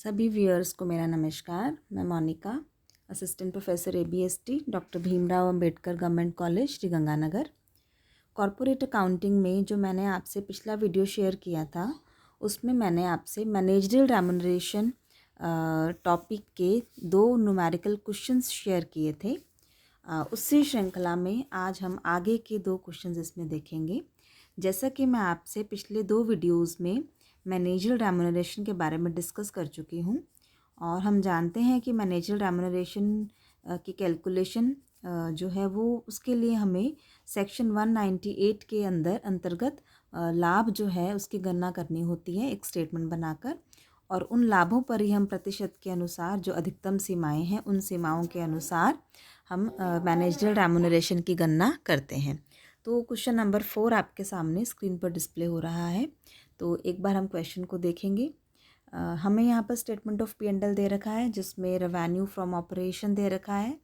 सभी व्यूअर्स को मेरा नमस्कार। मैं Monika, assistant professor ABST, doctor Bhimrao Ambedkar government college Sriganganagar. Corporate accounting में जो मैंने आपसे पिछला वीडियो शेयर किया था, उसमें मैंने आपसे मैनेजरियल रेम्यूनरेशन टॉपिक के 2 न्यूमेरिकल क्वेश्चंस शेयर किए थे। उसी श्रृंखला में आज हम आगे के 2 क्वेश्चंस इसमें देखेंगे। जैसा कि मैं आपसे पिछले 2 वीडियोज़ में मैनेजरियल रेम्यूनरेशन के बारे में डिस्कस कर चुकी हूँ और हम जानते हैं कि मैनेजरियल रेम्यूनरेशन की कैलकुलेशन जो है वो उसके लिए हमें सेक्शन 198 के अंतर्गत लाभ जो है उसकी गणना करनी होती है एक स्टेटमेंट बनाकर, और उन लाभों पर ही हम प्रतिशत के अनुसार जो अधिकतम सीमाएं हैं उन सीमाओं के अनुसार हम मैनेजरियल रेम्यूनरेशन की गणना करते हैं। तो क्वेश्चन नंबर 4 आपके सामने स्क्रीन पर डिस्प्ले हो रहा है। तो एक बार हम क्वेश्चन को देखेंगे। हमें यहाँ पर स्टेटमेंट ऑफ P&L दे रखा है जिसमें रेवेन्यू फ्रॉम ऑपरेशन दे रखा है।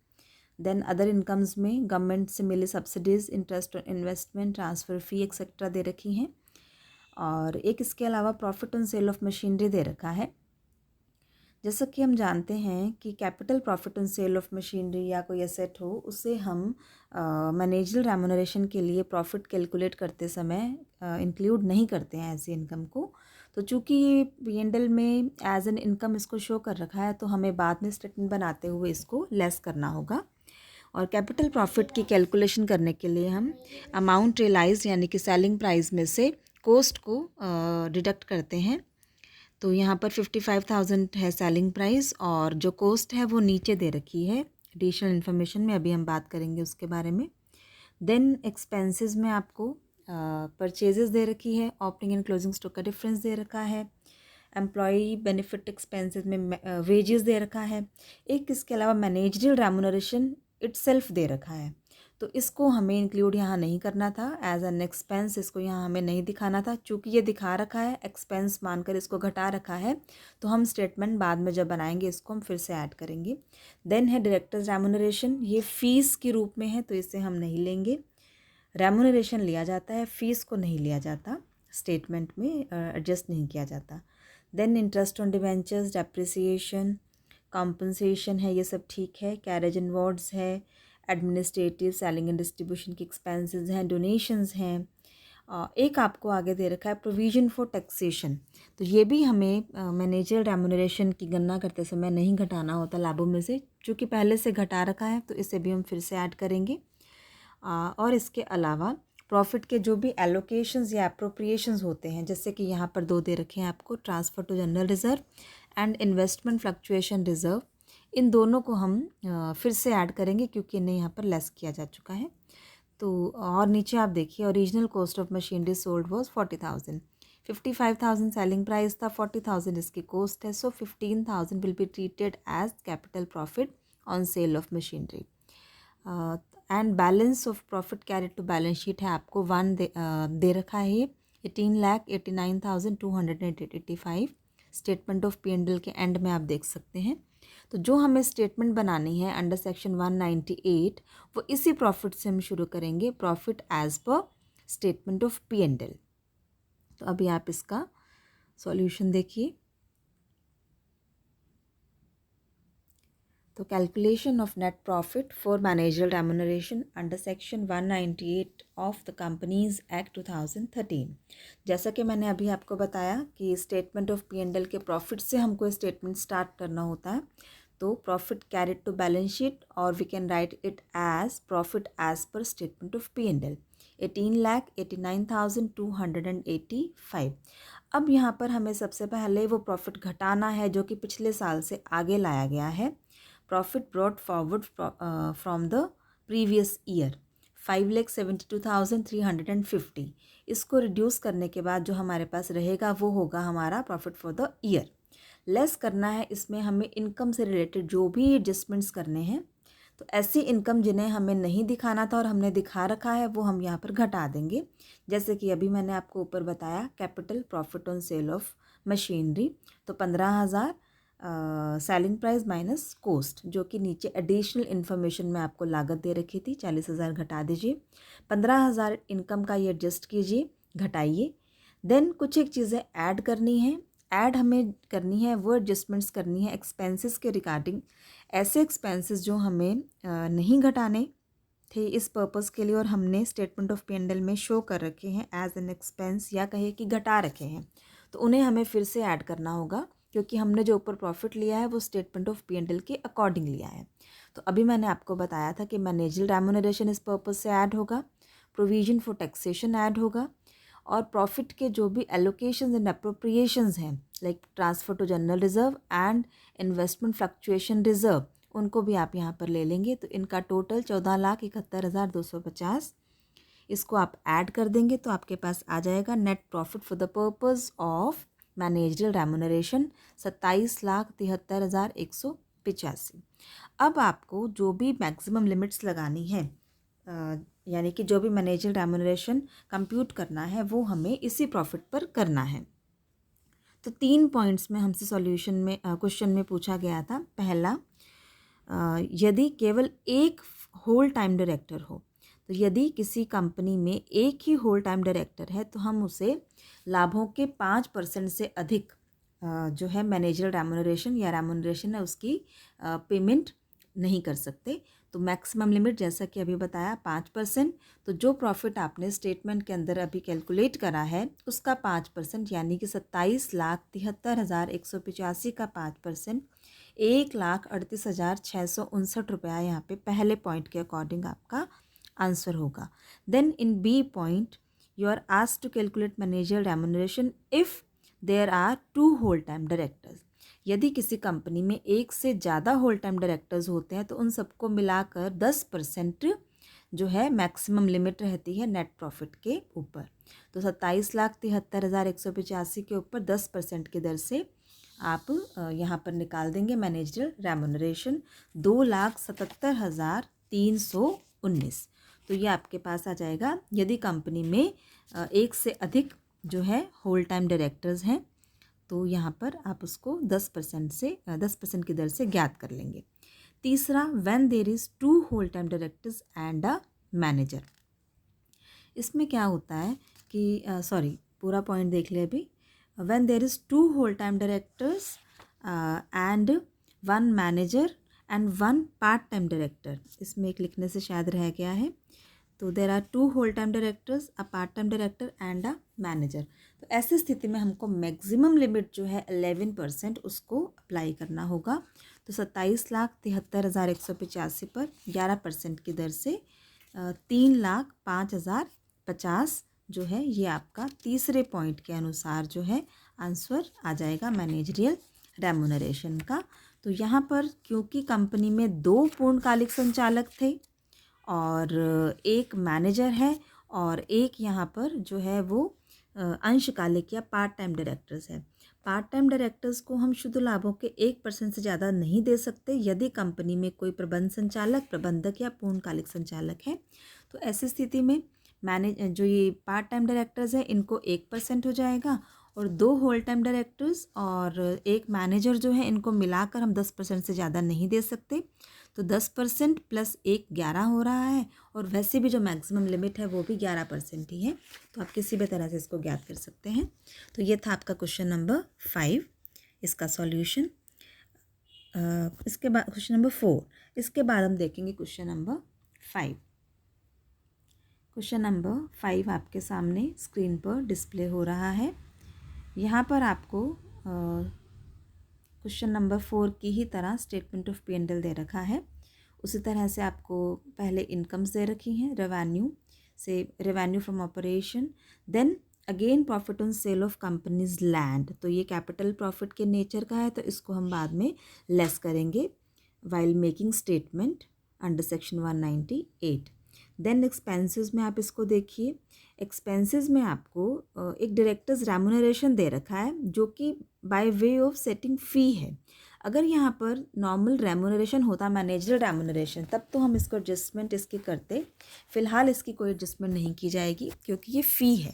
देन अदर इनकम्स में गवर्नमेंट से मिले सब्सिडीज़, इंटरेस्ट और इन्वेस्टमेंट, ट्रांसफ़र फ़ी एक्सेट्रा दे रखी हैं। और एक इसके अलावा profit on sale of machinery दे रखा है। जैसा कि हम जानते हैं कि capital profit on sale of machinery या कोई एसेट हो, उसे हम मैनेजरियल रेम्यूनरेशन के लिए प्रॉफिट कैलकुलेट करते समय इंक्लूड नहीं करते हैं ऐसी इनकम को। तो चूँकि ये P&L में एज एन इनकम इसको शो कर रखा है, तो हमें बाद में स्टेटमेंट बनाते हुए इसको लेस करना होगा। और कैपिटल प्रॉफिट की कैलकुलेशन करने के लिए हम अमाउंट रियलाइज यानी कि सेलिंग प्राइस में से कोस्ट को डिडक्ट करते हैं। तो यहाँ पर 55,000 है सेलिंग प्राइस और जो कोस्ट है वो नीचे दे रखी है एडिशनल इन्फॉर्मेशन में, अभी हम बात करेंगे उसके बारे में। देन एक्सपेंसेस में आपको परचेजेस दे रखी है, ओपनिंग एंड क्लोजिंग स्टॉक का डिफरेंस दे रखा है, एम्प्लॉई बेनिफिट एक्सपेंसेस में वेजेस दे रखा है। एक इसके अलावा मैनेजरियल रेम्यूनरेशन इटसेल्फ दे रखा है, तो इसको हमें इंक्लूड यहाँ नहीं करना था एज एन एक्सपेंस, इसको यहाँ हमें नहीं दिखाना था। चूँकि ये दिखा रखा है एक्सपेंस मानकर इसको घटा रखा है, तो हम स्टेटमेंट बाद में जब बनाएंगे इसको हम फिर से ऐड करेंगे। देन है डायरेक्टर्स रेम्यूनरेशन, ये फ़ीस के रूप में है तो इसे हम नहीं लेंगे। रेम्यूनरेशन लिया जाता है, फ़ीस को नहीं लिया जाता, स्टेटमेंट में एडजस्ट नहीं किया जाता। Then interest on debentures, depreciation, compensation है, ये सब ठीक है। कैरेज एंड वॉर्ड्स है, एडमिनिस्ट्रेटिव, सेलिंग एंड डिस्ट्रीब्यूशन की एक्सपेंसेस हैं, डोनेशंस हैं। एक आपको आगे दे रखा है प्रोविजन फॉर टैक्सेशन, तो ये भी हमें मैनेजरियल रेम्यूनरेशन की गणना करते समय नहीं घटाना होता लाभों में से, चूँकि पहले से घटा रखा है तो इसे भी हम फिर से ऐड करेंगे। और इसके अलावा प्रॉफिट के जो भी एलोकेशंस या अप्रोप्रिएशंस होते हैं, जैसे कि यहाँ पर 2 दे रखे हैं आपको, transfer to general reserve and investment fluctuation reserve, इन दोनों को हम फिर से ऐड करेंगे क्योंकि इन्हें यहाँ पर लेस किया जा चुका है। तो और नीचे आप देखिए original cost of machinery sold was 40,000, 55,000 selling price था, 40,000 इसकी कॉस्ट है, so 15,000 will be treated as capital profit on sale of machinery. And balance of profit carried to balance sheet है आपको 1 दे रखा है, ये 18,89,285 स्टेटमेंट ऑफ P&L के and में आप देख सकते हैं। तो जो हमें स्टेटमेंट बनानी है अंडर सेक्शन 198, वो इसी प्रॉफिट से हम शुरू करेंगे, profit as per statement of P&L। तो अभी आप इसका सॉल्यूशन देखिए। तो calculation of net profit for managerial remuneration under section 198 of the companies act 2013। जैसा कि मैंने अभी आपको बताया कि स्टेटमेंट ऑफ P&L के प्रॉफिट से हमको स्टेटमेंट स्टार्ट करना होता है। तो profit carried to balance sheet, और we can write it as profit as per statement of P&L 18,89,285। अब यहाँ पर हमें सबसे पहले वो प्रॉफिट घटाना है जो कि पिछले साल से आगे लाया गया है। Profit brought forward from the previous year 5,72,350, इसको रिड्यूस करने के बाद जो हमारे पास रहेगा वो होगा हमारा profit for the year. Less करना है इसमें हमें इनकम से रिलेटेड जो भी एडजस्टमेंट्स करने हैं, तो ऐसी इनकम जिन्हें हमें नहीं दिखाना था और हमने दिखा रखा है वो हम यहाँ पर घटा देंगे। जैसे कि अभी मैंने आपको ऊपर बताया capital profit on sale of machinery, तो 15,000 सेलिंग प्राइस माइनस कोस्ट, जो कि नीचे एडिशनल इन्फॉर्मेशन में आपको लागत दे रखी थी, 40,000 घटा दीजिए। 15,000 इनकम का ये एडजस्ट कीजिए, घटाइए। देन कुछ एक चीज़ें ऐड करनी है। ऐड हमें करनी है वो एडजस्टमेंट्स करनी है एक्सपेंसेस के रिगार्डिंग, ऐसे एक्सपेंसेस जो हमें नहीं घटाने थे इस पर्पस के लिए और हमने स्टेटमेंट ऑफ P&L में शो कर रखे हैं एज एन एक्सपेंस या कहे कि घटा रखे हैं, तो उन्हें हमें फिर से ऐड करना होगा क्योंकि हमने जो ऊपर प्रॉफिट लिया है वो स्टेटमेंट ऑफ P&L के अकॉर्डिंग लिया है। तो अभी मैंने आपको बताया था कि मैनेजरियल रेम्यूनरेशन इस पर्पस से ऐड होगा, प्रोविजन फॉर टैक्सेशन ऐड होगा, और प्रॉफिट के जो भी एलोकेशंस एंड अप्रोप्रिएशंस हैं like transfer to general reserve and investment fluctuation reserve, उनको भी आप यहाँ पर ले लेंगे। तो इनका टोटल 14,71,250, इसको आप ऐड कर देंगे तो आपके पास आ जाएगा net profit for the purpose of managerial remuneration 27,73,185। अब आपको जो भी मैक्सिमम लिमिट्स लगानी है यानी कि जो भी मैनेजरियल रेम्यूनरेशन कंप्यूट करना है वो हमें इसी प्रॉफिट पर करना है। तो 3 पॉइंट्स में हमसे सॉल्यूशन में क्वेश्चन में पूछा गया था। पहला, यदि केवल एक होल टाइम डायरेक्टर हो, तो यदि किसी कंपनी में एक ही होल टाइम डायरेक्टर है तो हम उसे लाभों के 5% से अधिक जो है मैनेजरियल रेम्यूनरेशन या रेम्यूनरेशन है उसकी पेमेंट नहीं कर सकते। तो मैक्सिमम लिमिट जैसा कि अभी बताया 5%। तो जो प्रॉफिट आपने स्टेटमेंट के अंदर अभी कैलकुलेट करा है उसका 5% यानी कि 27,73,185 का 5% 1,38,659 रुपया यहाँ पे पहले पॉइंट के अकॉर्डिंग आपका आंसर होगा। Then in B point you are asked to calculate managerial remuneration if there are 2 whole time directors. यदि किसी कंपनी में एक से ज़्यादा होल टाइम डायरेक्टर्स होते हैं तो उन सबको मिलाकर 10% जो है मैक्सिमम लिमिट रहती है नेट प्रॉफिट के ऊपर। तो 27,73,185 के ऊपर 10% की दर से आप यहाँ पर निकाल देंगे मैनेजरियल रेम्यूनरेशन 2,77,319। तो ये आपके पास आ जाएगा यदि कंपनी में एक से अधिक जो है होल टाइम डायरेक्टर्स हैं, तो यहाँ पर आप उसको 10% की दर से ज्ञात कर लेंगे। तीसरा, when there is 2 whole time directors and a manager. इसमें क्या होता है कि पूरा पॉइंट देख ले अभी। When there is 2 whole time directors and 1 manager and 1 part time director, इसमें एक लिखने से शायद रह गया है। तो there are 2 whole time directors, a part time director and a manager. तो ऐसी स्थिति में हमको मैक्सिमम लिमिट जो है 11% उसको अप्लाई करना होगा। तो 27,73,185 पर 11% की दर से 3,05,050 जो है ये आपका तीसरे पॉइंट के अनुसार जो है आंसर आ जाएगा मैनेजरियल रेम्यूनरेशन का। तो यहाँ पर क्योंकि कंपनी में 2 पूर्णकालिक संचालक थे और एक मैनेजर है और एक यहाँ पर जो है वो अंशकालिक या पार्ट टाइम डायरेक्टर्स है। पार्ट टाइम डायरेक्टर्स को हम शुद्ध लाभों के 1% से ज़्यादा नहीं दे सकते यदि कंपनी में कोई प्रबंध संचालक, प्रबंधक या पूर्णकालिक संचालक है। तो ऐसी स्थिति में जो ये पार्ट टाइम डायरेक्टर्स हैं इनको 1% हो जाएगा और 2 होल टाइम डायरेक्टर्स और एक मैनेजर जो है इनको मिलाकर हम 10% से ज़्यादा नहीं दे सकते। तो 10% प्लस 1 11 हो रहा है और वैसे भी जो मैक्सिमम लिमिट है वो भी 11% ही है। तो आप किसी भी तरह से इसको ज्ञात कर सकते हैं। तो ये था आपका क्वेश्चन नंबर 5, इसका सॉल्यूशन। इसके बाद क्वेश्चन नंबर 4, इसके बाद हम देखेंगे क्वेश्चन नंबर 5। क्वेश्चन नंबर 5 आपके सामने स्क्रीन पर डिस्प्ले हो रहा है। यहाँ पर आपको क्वेश्चन नंबर 4 की ही तरह स्टेटमेंट ऑफ P&L दे रखा है। उसी तरह से आपको पहले इनकम्स दे रखी हैं, revenue from operation, then again profit on sale of companies land. तो ये कैपिटल प्रॉफिट के नेचर का है तो इसको हम बाद में लेस करेंगे while making statement under section 198। Then expenses में आप इसको देखिए, एक्सपेंसेस में आपको एक डायरेक्टर्स रेम्यूनरेशन दे रखा है जो कि बाय वे ऑफ सेटिंग फ़ी है। अगर यहाँ पर नॉर्मल रेम्यूनरेशन होता मैनेजरियल रेम्यूनरेशन तब तो हम इसको एडजस्टमेंट इसकी करते, फ़िलहाल इसकी कोई एडजस्टमेंट नहीं की जाएगी क्योंकि ये फ़ी है।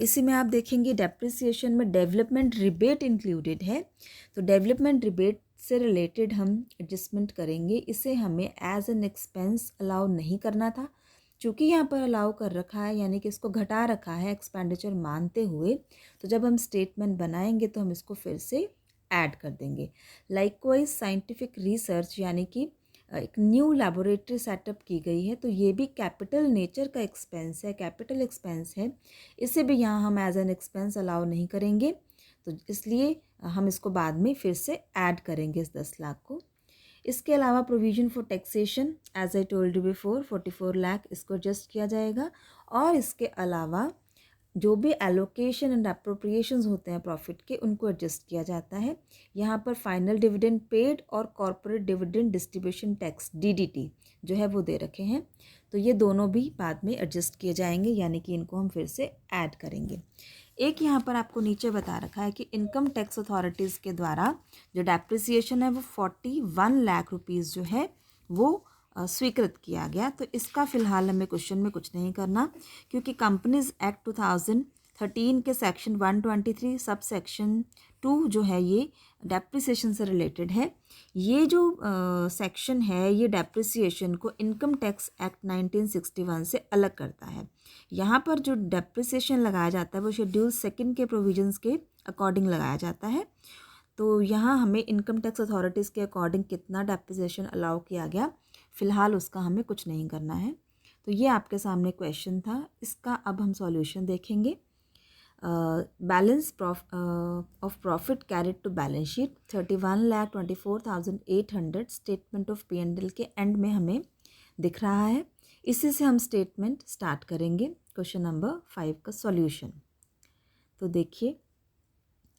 इसी में आप देखेंगे डेप्रिसिएशन में डेवलपमेंट रिबेट इंक्लूडेड है, तो डेवलपमेंट रिबेट से रिलेटेड हम एडजस्टमेंट करेंगे। इसे हमें एज एन एक्सपेंस अलाउ नहीं करना था चूँकि यहाँ पर अलाउ कर रखा है यानी कि इसको घटा रखा है एक्सपेंडिचर मानते हुए, तो जब हम स्टेटमेंट बनाएंगे तो हम इसको फिर से ऐड कर देंगे। लाइकवाइज साइंटिफिक रिसर्च यानी कि एक न्यू लैबोरेटरी सेटअप की गई है, तो ये भी कैपिटल नेचर का एक्सपेंस है, कैपिटल एक्सपेंस है, इसे भी यहाँ हम एज एन एक्सपेंस अलाउ नहीं करेंगे, तो इसलिए हम इसको बाद में फिर से ऐड करेंगे इस 10 लाख को। इसके अलावा provision for taxation as I told you before 44 lakh इसको एडजस्ट किया जाएगा। और इसके अलावा जो भी एलोकेशन एंड अप्रोप्रिएशंस होते हैं प्रॉफिट के, उनको एडजस्ट किया जाता है। यहाँ पर फाइनल डिविडेंड पेड और corporate dividend distribution tax DDT जो है वो दे रखे हैं, तो ये दोनों भी बाद में एडजस्ट किए जाएंगे, यानी कि इनको हम फिर से ऐड करेंगे। एक यहाँ पर आपको नीचे बता रखा है कि इनकम टैक्स अथॉरिटीज़ के द्वारा जो डेप्रिसिएशन है वो 41 लाख रुपीज़ जो है वो स्वीकृत किया गया। तो इसका फ़िलहाल हमें क्वेश्चन में कुछ नहीं करना, क्योंकि कंपनीज एक्ट 2013 के सेक्शन 123 सब सेक्शन 2 जो है ये डेप्रिसिएशन से रिलेटेड है। ये जो सेक्शन है ये डेप्रिसिएशन को इनकम टैक्स एक्ट 1961 से अलग करता है। यहाँ पर जो डेप्रिसिएशन लगाया जाता है वो शेड्यूल 2 के प्रोविजंस के अकॉर्डिंग लगाया जाता है। तो यहाँ हमें इनकम टैक्स अथॉरिटीज़ के अकॉर्डिंग कितना डेप्रिसिएशन अलाउ किया गया, फ़िलहाल उसका हमें कुछ नहीं करना है। तो ये आपके सामने क्वेश्चन था, इसका अब हम सॉल्यूशन देखेंगे। Balance of profit carried to balance sheet 31,24,800 statement of P&L के एंड में हमें दिख रहा है। इसी से हम स्टेटमेंट स्टार्ट करेंगे क्वेश्चन नंबर 5 का सॉल्यूशन। तो देखिए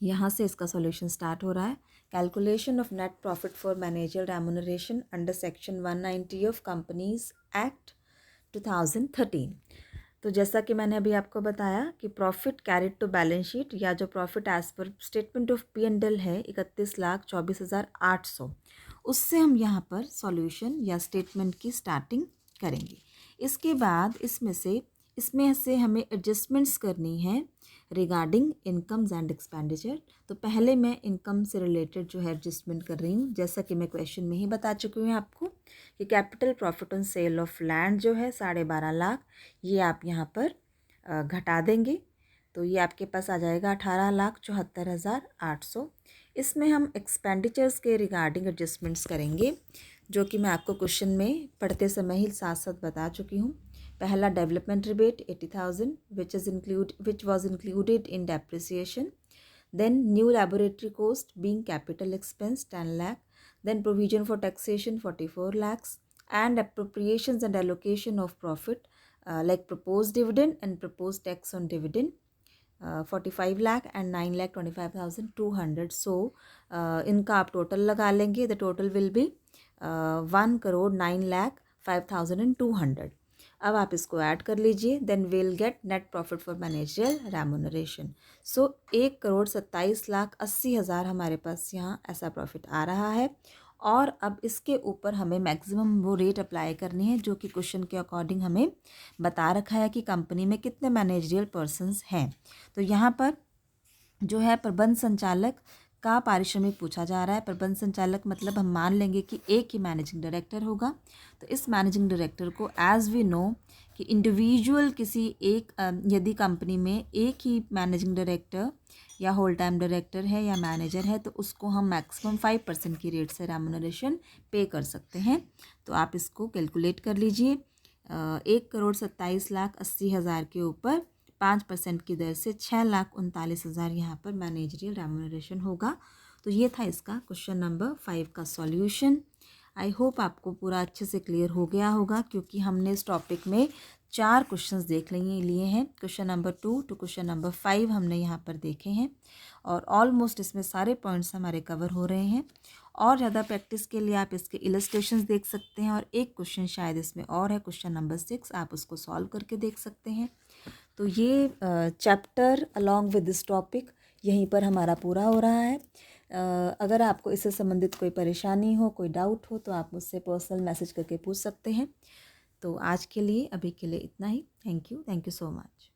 यहाँ से इसका सॉल्यूशन स्टार्ट हो रहा है। Calculation of net profit for manager remuneration under section 190 of companies act 2013। तो जैसा कि मैंने अभी आपको बताया कि profit carried to balance sheet या जो profit as per statement of P&L है 31,24,800, उससे हम यहाँ पर सॉल्यूशन या स्टेटमेंट की स्टार्टिंग करेंगे। इसके बाद इसमें से हमें एडजस्टमेंट्स करनी है रिगार्डिंग इनकम्स एंड एक्सपेंडिचर। तो पहले मैं इनकम से रिलेटेड जो है एडजस्टमेंट कर रही हूँ, जैसा कि मैं क्वेश्चन में ही बता चुकी हूँ आपको कि capital profit on sale of land जो है 12.5 लाख, ये आप यहाँ पर घटा देंगे, तो ये आपके पास आ जाएगा 18,74,800। इसमें हम एक्सपेंडिचर्स के रिगार्डिंग एडजस्टमेंट्स करेंगे, जो कि मैं आपको क्वेश्चन में पढ़ते समय ही साथ साथ बता चुकी हूँ। पहला development rebate 80,000 which was included in depreciation. Then new laboratory cost being capital expense 10 lakh. Then provision for taxation 44 lakhs and appropriations and allocation of profit like proposed dividend and proposed tax on dividend 45 lakh and 9,25,200. So इनका आप total लगा लेंगे, the total will be 1,09,05,200। अब आप इसको add कर लीजिए, then will get net profit for managerial remuneration. So 1,27,80,000 हमारे पास यहाँ ऐसा प्रॉफिट आ रहा है। और अब इसके ऊपर हमें मैक्सिमम वो रेट अप्लाई करनी है जो कि क्वेश्चन के अकॉर्डिंग हमें बता रखा है कि कंपनी में कितने मैनेजरियल पर्सन्स हैं। तो यहाँ पर जो है प्रबंध संचालक का पारिश्रमिक पूछा जा रहा है। प्रबंध संचालक मतलब हम मान लेंगे कि एक ही मैनेजिंग डायरेक्टर होगा। तो इस मैनेजिंग डायरेक्टर को एज वी नो कि इंडिविजुअल किसी एक यदि कंपनी में एक ही मैनेजिंग डायरेक्टर या होल टाइम डायरेक्टर है या मैनेजर है, तो उसको हम मैक्सिमम 5% की रेट से रेम्यूनरेशन पे कर सकते हैं। तो आप इसको कैलकुलेट कर लीजिए। 1,27,80,000 के ऊपर 5% की दर से 6,39,000 यहाँ पर मैनेजरियल रेम्यूनरेशन होगा। तो ये था इसका क्वेश्चन नंबर 5 का सॉल्यूशन। आई होप आपको पूरा अच्छे से क्लियर हो गया होगा, क्योंकि हमने इस टॉपिक में 4 क्वेश्चंस देख लिए हैं। Question number 2 to question number 5 हमने यहाँ पर देखे हैं और ऑलमोस्ट इसमें सारे पॉइंट्स हमारे कवर हो रहे हैं। और ज़्यादा प्रैक्टिस के लिए आप इसके इलस्ट्रेशंस देख सकते हैं और एक क्वेश्चन शायद इसमें और है, क्वेश्चन नंबर 6, आप उसको सॉल्व करके देख सकते हैं। तो ये chapter along with this topic यहीं पर हमारा पूरा हो रहा है। अगर आपको इससे संबंधित कोई परेशानी हो, कोई डाउट हो, तो आप मुझसे पर्सनल मैसेज करके पूछ सकते हैं। तो आज के लिए अभी के लिए इतना ही। Thank you so much.